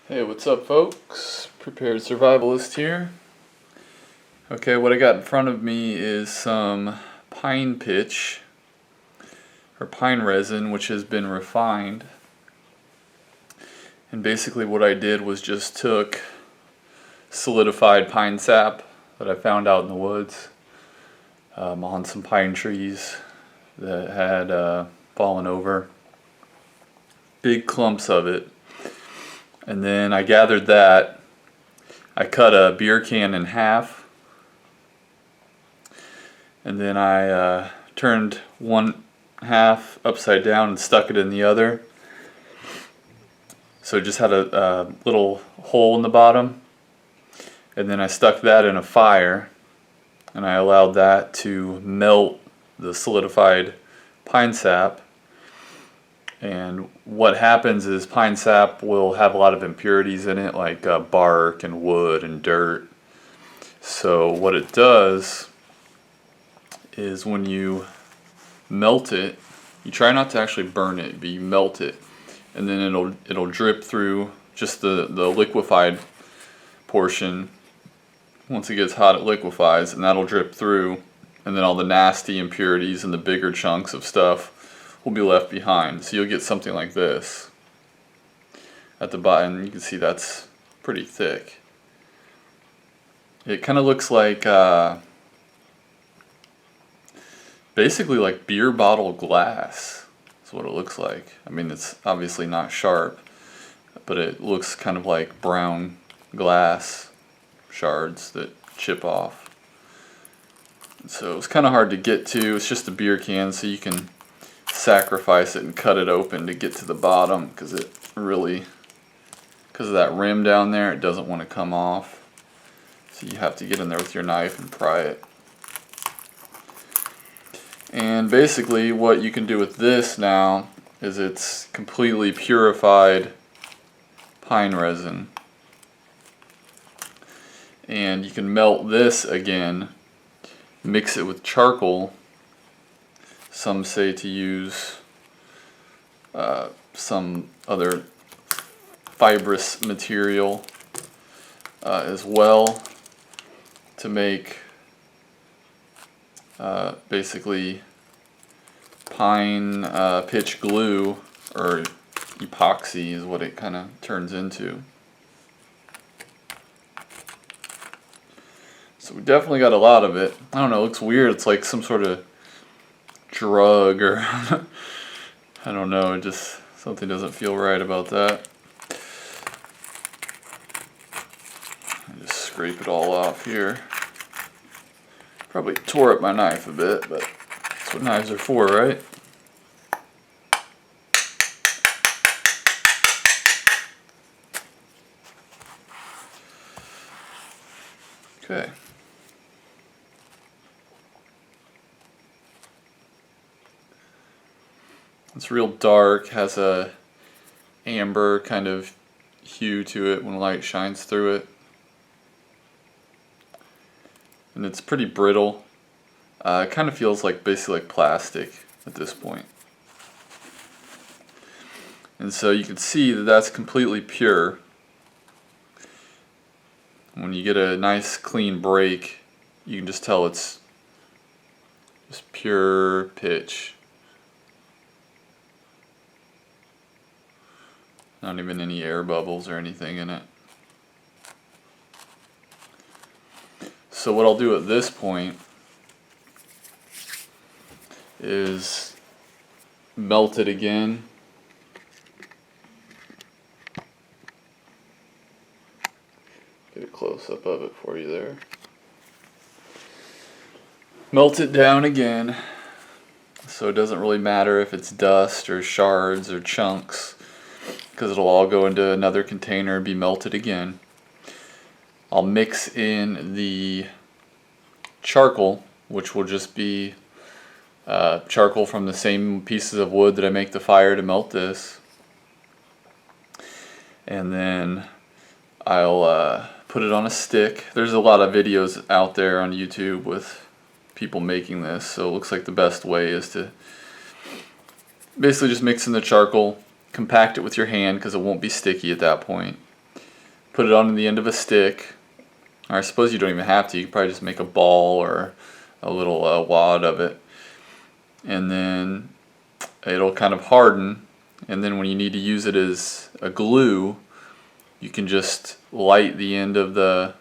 Hey, what's up, folks? Prepared Survivalist here. Okay, what I got in front of me is some pine pitch, or pine resin, which has been refined. And basically what I did was just took solidified pine sap that I found out in the woods on some pine trees that had fallen over. Big clumps of it. And then I gathered that. I cut a beer can in half, and then I turned one half upside down and stuck it in the other. So it just had a little hole in the bottom, and then I stuck that in a fire, and I allowed that to melt the solidified pine sap. And what happens is pine sap will have a lot of impurities in it, like bark and wood and dirt. So what it does is when you melt it, you try not to actually burn it, but you melt it, and then it'll drip through just the liquefied portion. Once it gets hot, it liquefies, and that'll drip through, and then all the nasty impurities and the bigger chunks of stuff will be left behind. So you'll get something like this at the bottom. You can see that's pretty thick. It kind of looks like basically like beer bottle glass. That's what it looks like. I mean, it's obviously not sharp, but it looks kind of like brown glass shards that chip off. So it's kind of hard to get to. It's just a beer can, so you can sacrifice it and cut it open to get to the bottom, because of that rim down there, it doesn't want to come off. So you have to get in there with your knife and pry it. And basically what you can do with this now is it's completely purified pine resin. And you can melt this again, mix it with charcoal. Some say to use some other fibrous material as well to make basically pine pitch glue, or epoxy is what it kind of turns into. So we definitely got a lot of it. I don't know, it looks weird. It's like some sort of drug, or I don't know, just something doesn't feel right about that. I just scrape it all off here. Probably tore up my knife a bit, but that's what knives are for, right? Okay. It's real dark, has a amber kind of hue to it when light shines through it. And it's pretty brittle. It kind of feels like basically like plastic at this point. And so you can see that that's completely pure. When you get a nice clean break, you can just tell it's just pure pitch. Not even any air bubbles or anything in it. So what I'll do at this point is melt it again. Get a close-up of it for you there. Melt it down again, so it doesn't really matter if it's dust or shards or chunks, because it'll all go into another container and be melted again. I'll mix in the charcoal, which will just be charcoal from the same pieces of wood that I make the fire to melt this. And then I'll put it on a stick. There's a lot of videos out there on YouTube with people making this, so it looks like the best way is to basically just mix in the charcoal, compact it with your hand because it won't be sticky at that point, put it on the end of a stick, or I suppose you don't even have to. You can probably just make a ball or a little wad of it, and then it'll kind of harden, and then when you need to use it as a glue, you can just light the end of the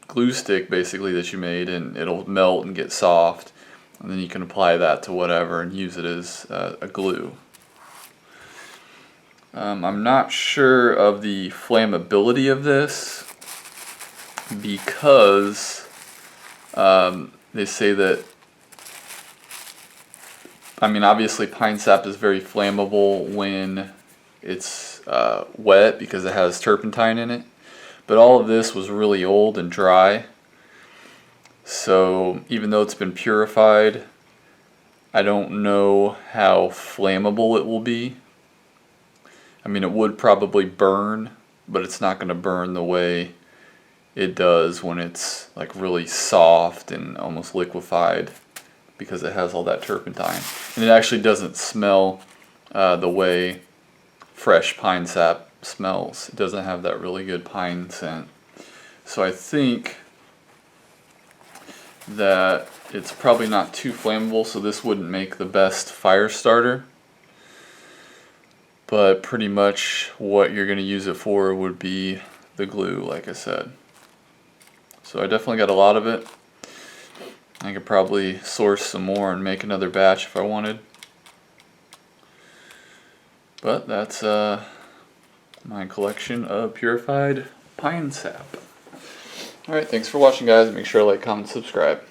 glue stick basically that you made, and it'll melt and get soft, and then you can apply that to whatever and use it as a glue. I'm not sure of the flammability of this because they say that, I mean, obviously pine sap is very flammable when it's wet because it has turpentine in it, but all of this was really old and dry, so even though it's been purified, I don't know how flammable it will be. I mean, it would probably burn, but it's not going to burn the way it does when it's like really soft and almost liquefied because it has all that turpentine. And it actually doesn't smell the way fresh pine sap smells. It doesn't have that really good pine scent. So I think that it's probably not too flammable, so this wouldn't make the best fire starter. But pretty much what you're going to use it for would be the glue, like I said. So I definitely got a lot of it. I could probably source some more and make another batch if I wanted. But that's my collection of purified pine sap. Alright, thanks for watching, guys. Make sure to like, comment, subscribe.